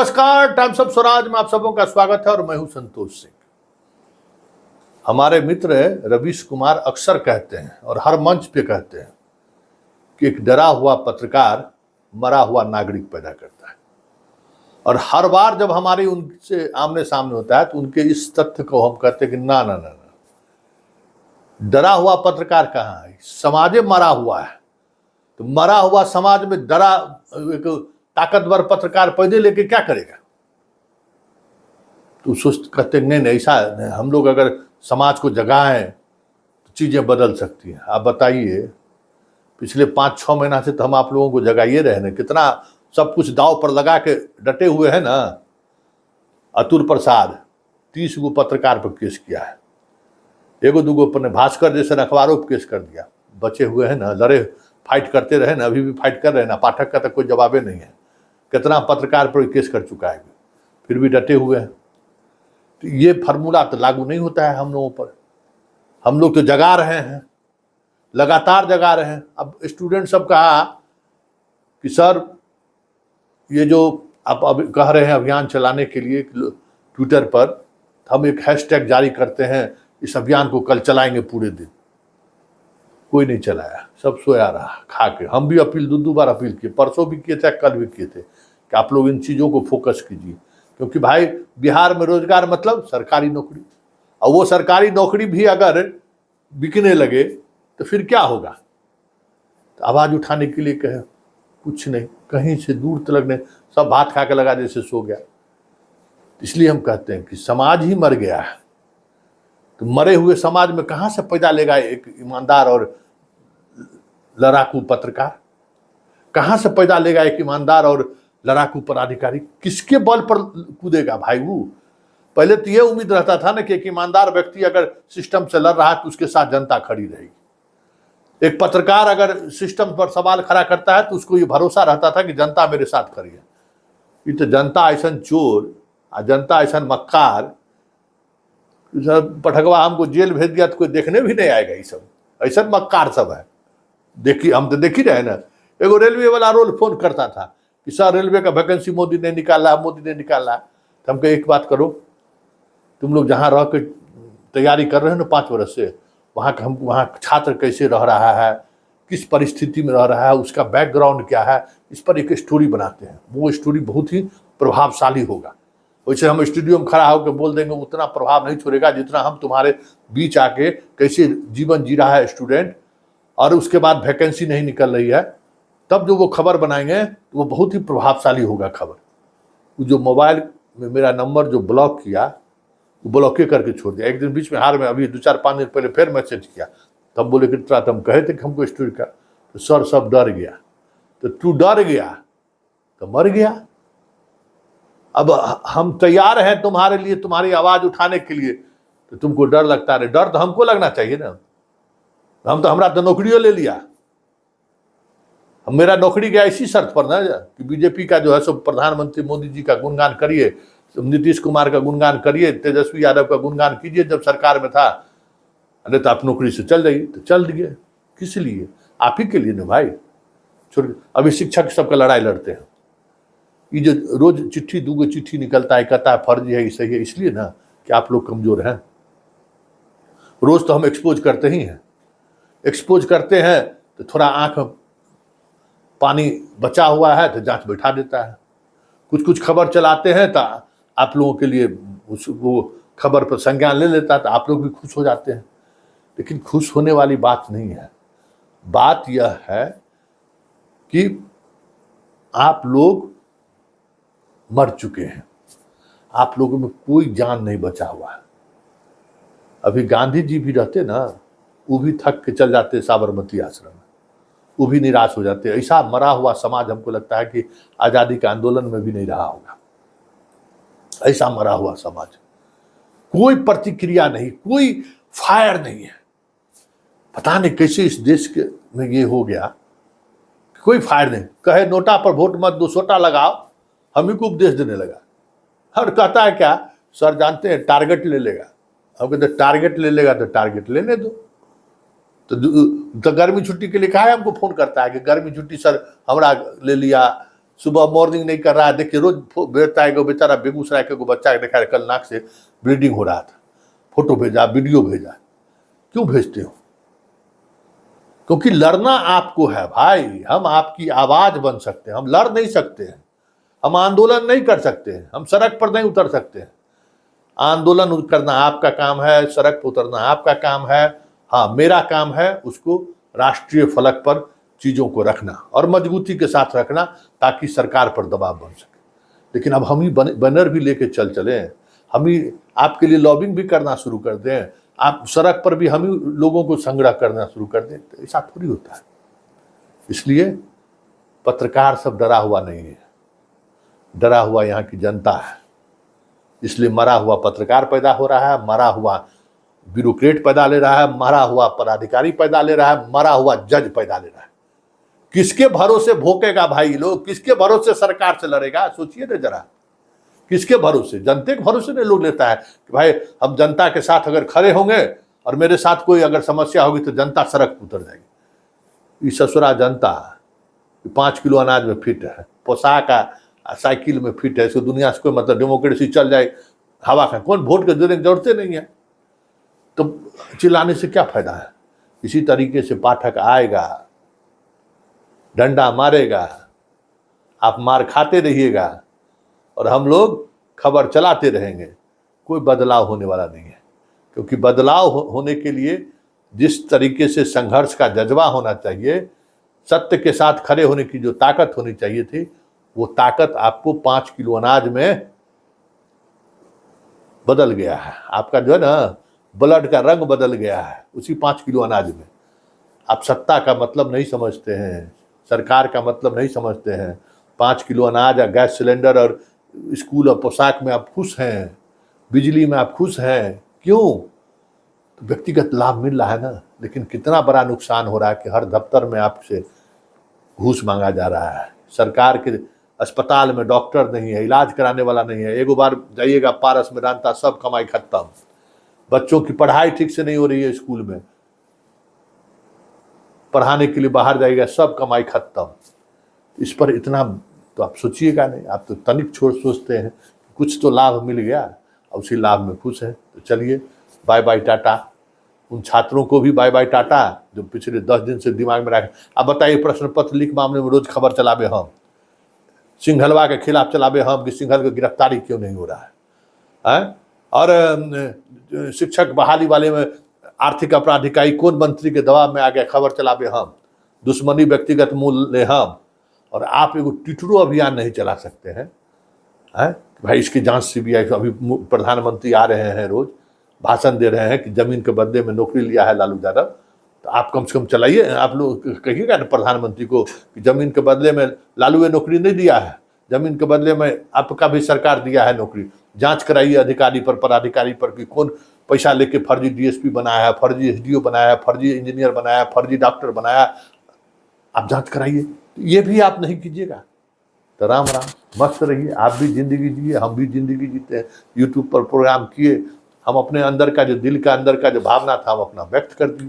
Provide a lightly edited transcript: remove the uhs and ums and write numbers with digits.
नमस्कार, times of Swaraj में आप सबों का स्वागत है और मैं हूं संतोष सिंह। हमारे मित्र रवीश कुमार अक्सर कहते हैं और हर मंच पे कहते हैं कि एक डरा हुआ पत्रकार मरा हुआ नागरिक पैदा करता है। और हर बार जब हमारी उनसे आमने सामने होता है तो उनके इस तथ्य को हम कहते हैं कि ना ना ना ना, डरा हुआ पत्रकार कहाँ है? समाज मरा हुआ है। तो मरा हुआ समाज में डरा एक ताकतवर पत्रकार पैदे लेके क्या करेगा? तो सुस्त कहते नहीं नहीं, ऐसा नहीं। हम लोग अगर समाज को जगाएं तो चीजें बदल सकती हैं। आप बताइए, पिछले 5-6 महीना से तो हम आप लोगों को जगाइए रहे हैं। कितना सब कुछ दाव पर लगा के डटे हुए हैं ना। अतुल प्रसाद 30 गो पत्रकार पर केस किया है, एगो दूगो पर भास्कर जैसे अखबारों पर केस कर दिया। बचे हुए हैं ना, लड़े फाइट करते रहे ना, अभी भी फाइट कर रहे हैं ना। पाठक का तो कोई जवाबे नहीं है। कितना पत्रकार पर केस कर चुका है, फिर भी डटे हुए हैं। तो ये फार्मूला तो लागू नहीं होता है हम लोगों पर। हम लोग तो जगा रहे हैं, लगातार जगा रहे हैं। अब स्टूडेंट सब कहा कि सर ये जो आप अब कह रहे हैं अभियान चलाने के लिए ट्विटर पर, हम एक हैशटैग जारी करते हैं, इस अभियान को कल चलाएंगे पूरे दिन। कोई नहीं चलाया, सब सोया रहा खा के। हम भी अपील 2 बार अपील किए, परसों भी किए थे, कल भी किए थे कि आप लोग इन चीज़ों को फोकस कीजिए। क्योंकि भाई बिहार में रोजगार मतलब सरकारी नौकरी, और वो सरकारी नौकरी भी अगर बिकने लगे तो फिर क्या होगा? तो आवाज़ उठाने के लिए कहे कुछ नहीं, कहीं से दूर तलक नहीं, सब भात खा के लगा जैसे सो गया। इसलिए हम कहते हैं कि समाज ही मर गया है। तो मरे हुए समाज में कहाँ से पैदा लेगा एक ईमानदार और लड़ाकू पत्रकार? कहाँ से पैदा लेगा एक ईमानदार और लड़ाकू पदाधिकारी? किसके बल पर कूदेगा भाई वो? पहले तो ये उम्मीद रहता था ना कि एक ईमानदार व्यक्ति अगर सिस्टम से लड़ रहा है तो उसके साथ जनता खड़ी रहेगी। एक पत्रकार अगर सिस्टम पर सवाल खड़ा करता है तो उसको ये भरोसा रहता था कि जनता मेरे साथ खड़ी है। ये तो जनता ऐसा चोर और जनता ऐसा मक्कार, पठकवा हमको जेल भेज दिया तो कोई देखने भी नहीं आएगा। ये सब ऐसा मक्कार सब है। देखिए, हम तो देख ही रहे ना। एगो रेलवे वाला रोल फोन करता था कि सर रेलवे का वैकेंसी मोदी ने निकाला, मोदी ने निकाला। तो हमको एक बात करो, तुम लोग जहाँ रह के तैयारी कर रहे हो ना 5 वर्ष से, वहाँ छात्र कैसे रह रहा है, किस परिस्थिति में रह रहा है, उसका बैकग्राउंड क्या है, इस पर एक स्टोरी बनाते हैं। वो स्टोरी बहुत ही प्रभावशाली होगा। वैसे हम स्टूडियो में खड़ा होकर बोल देंगे उतना प्रभाव नहीं छोड़ेगा जितना हम तुम्हारे बीच आके कैसे जीवन जी रहा है स्टूडेंट, और उसके बाद वैकेंसी नहीं निकल रही है, तब जो वो खबर बनाएंगे तो वो बहुत ही प्रभावशाली होगा खबर। वो जो मोबाइल में मेरा नंबर जो ब्लॉक किया, वो ब्लॉक करके छोड़ दिया। एक दिन बीच में हार में अभी 2-4-5 दिन पहले फिर मैसेज किया, तब बोले कि तुम कहे थे कि हमको स्टोरी का। तो सर सब डर गया। तो तू डर गया तो मर गया। अब हम तैयार हैं तुम्हारे लिए, तुम्हारी आवाज उठाने के लिए, तो तुमको डर लगता है। डर तो हमको लगना चाहिए ना। हम तो हमरा तो नौकरियों ले लिया। मेरा नौकरी गया इसी शर्त पर ना कि बीजेपी का जो है सो प्रधानमंत्री मोदी जी का गुणगान करिए, नीतीश कुमार का गुणगान करिए, तेजस्वी यादव का गुणगान कीजिए जब सरकार में था। अरे तो आप नौकरी से चल जाइए। तो चल दिए, किस लिए? आप ही के लिए ना भाई। छोड़, अभी शिक्षक सबका लड़ाई लड़ते हैं। ये जो रोज चिट्ठी 2 चिट्ठी निकलता है, कहता है फर्जी है, सही है, इसलिए ना कि आप लोग कमजोर हैं। रोज तो हम एक्सपोज करते ही हैं। एक्सपोज करते हैं तो थोड़ा आंख पानी बचा हुआ है तो जांच बैठा देता है। कुछ कुछ खबर चलाते हैं तो आप लोगों के लिए वो खबर पर संज्ञान ले लेता है तो आप लोग भी खुश हो जाते हैं। लेकिन खुश होने वाली बात नहीं है। बात यह है कि आप लोग मर चुके हैं। आप लोगों में कोई जान नहीं बचा हुआ है। अभी गांधी जी भी रहते ना, वो भी थक के चल जाते साबरमती आश्रम में, वो भी निराश हो जाते। ऐसा मरा हुआ समाज हमको लगता है कि आजादी के आंदोलन में भी नहीं रहा होगा। ऐसा मरा हुआ समाज, कोई प्रतिक्रिया नहीं, कोई फायर नहीं है। पता नहीं कैसे इस देश के में ये हो गया, कोई फायर नहीं। कहे नोटा पर वोट मत दो, सोटा लगाओ, हम ही को उपदेश देने लगा। और कहता है क्या, सर जानते हैं टारगेट ले लेगा। हम कहते टारगेट ले लेगा तो टारगेट लेने दो। तो गर्मी छुट्टी के लिए कहा है, हमको फोन करता है कि गर्मी छुट्टी सर हमरा ले लिया, सुबह मॉर्निंग नहीं कर रहा है। देखिए रोज भेजता है कि बेचारा बेगूसराय के बच्चा देखा है कल नाक से ब्लीडिंग हो रहा था, फोटो भेजा, वीडियो भेजा। क्यों भेजते हो? क्योंकि लड़ना आपको है भाई। हम आपकी आवाज बन सकते हैं, हम लड़ नहीं सकते हैं, हम आंदोलन नहीं कर सकते हैं, हम सड़क पर नहीं उतर सकते हैं। आंदोलन करना आपका काम है, सड़क पर उतरना आपका काम है। हाँ, मेरा काम है उसको राष्ट्रीय फलक पर चीजों को रखना और मजबूती के साथ रखना, ताकि सरकार पर दबाव बन सके। लेकिन अब हम ही बैनर भी लेके चले, हम ही आपके लिए लॉबिंग भी करना शुरू कर दें, आप सड़क पर भी हम ही लोगों को संग्रह करना शुरू कर दें, तो ऐसा थोड़ी होता है। इसलिए पत्रकार सब डरा हुआ नहीं है, डरा हुआ यहाँ की जनता है। इसलिए मरा हुआ पत्रकार पैदा हो रहा है, मरा हुआ ब्यूरोक्रेट पैदा ले रहा है, मरा हुआ पदाधिकारी पैदा ले रहा है, मरा हुआ जज पैदा ले रहा है। किसके भरोसे भोंकेगा भाई लोग? किसके भरोसे सरकार से लड़ेगा? सोचिए ना जरा, किसके भरोसे? जनता के भरोसे नहीं लोग लेता है कि भाई हम जनता के साथ अगर खड़े होंगे और मेरे साथ कोई अगर समस्या होगी तो जनता सड़क पर उतर जाएगी। ये ससुरा जनता 5 किलो अनाज में फिट है, पोशाक साइकिल में फिट है, इसको दुनिया से कोई मतलब डेमोक्रेसी चल जाए हवा का, कौन वोट के देने की जरूरत नहीं है, तो चिल्लाने से क्या फायदा है? इसी तरीके से पाठक आएगा, डंडा मारेगा, आप मार खाते रहिएगा और हम लोग खबर चलाते रहेंगे। कोई बदलाव होने वाला नहीं है, क्योंकि बदलाव होने के लिए जिस तरीके से संघर्ष का जज्बा होना चाहिए, सत्य के साथ खड़े होने की जो ताकत होनी चाहिए थी, वो ताकत आपको 5 किलो अनाज में बदल गया है। आपका जो है ना ब्लड का रंग बदल गया है उसी 5 किलो अनाज में। आप सत्ता का मतलब नहीं समझते हैं, सरकार का मतलब नहीं समझते हैं। 5 किलो अनाज और गैस सिलेंडर और स्कूल और पोशाक में आप खुश हैं, बिजली में आप खुश हैं, क्यों? तो व्यक्तिगत लाभ मिल रहा है ना, लेकिन कितना बड़ा नुकसान हो रहा है कि हर दफ्तर में आपसे घूस मांगा जा रहा है। सरकार के अस्पताल में डॉक्टर नहीं है, इलाज कराने वाला नहीं है। एक बार जाइएगा पारस में रानता, सब कमाई खत्म। बच्चों की पढ़ाई ठीक से नहीं हो रही है, स्कूल में पढ़ाने के लिए बाहर जाइएगा, सब कमाई खत्म। इस पर इतना तो आप सोचिएगा नहीं, आप तो तनिक छोड़ सोचते हैं कुछ तो लाभ मिल गया और उसी लाभ में खुश है। तो चलिए बाय बाय टाटा। उन छात्रों को भी बाय बाय टाटा जो पिछले 10 दिन से दिमाग में रखे। अब बताइए, प्रश्न पत्र लीक मामले में रोज खबर चलावे हम, सिंघलवा के खिलाफ चलावे हम कि सिंघल की गिरफ्तारी क्यों नहीं हो रहा है? और शिक्षक बहाली वाले में आर्थिक अपराध इकाई कौन मंत्री के दबाव में आ गया, खबर चलावे हम, दुश्मनी व्यक्तिगत मूल्य हम। और आप एगो टिटरू अभियान नहीं चला सकते हैं, भाई इसकी जांच सीबीआई। अभी प्रधानमंत्री आ रहे हैं, रोज भाषण दे रहे हैं कि जमीन के बदले में नौकरी लिया है लालू यादव, तो आप कम से कम चलाइए। आप लोग कहिएगा ना प्रधानमंत्री को कि जमीन के बदले में लालू नौकरी नहीं दिया है, जमीन के बदले में आपका भी सरकार दिया है नौकरी। जांच कराइए अधिकारी पर, पदाधिकारी पर कि कौन पैसा लेके फर्जी डीएसपी बनाया है, फर्जी एसडीओ बनाया है, फर्जी इंजीनियर बनाया है, फर्जी डॉक्टर बनाया। आप जांच कराइए। ये भी आप नहीं कीजिएगा तो राम राम, मस्त रहिए। आप भी जिंदगी जिए, हम भी जिंदगी जीते हैं। यूट्यूब पर प्रोग्राम किए, हम अपने अंदर का जो दिल का अंदर का जो भावना था हम अपना व्यक्त कर दिए।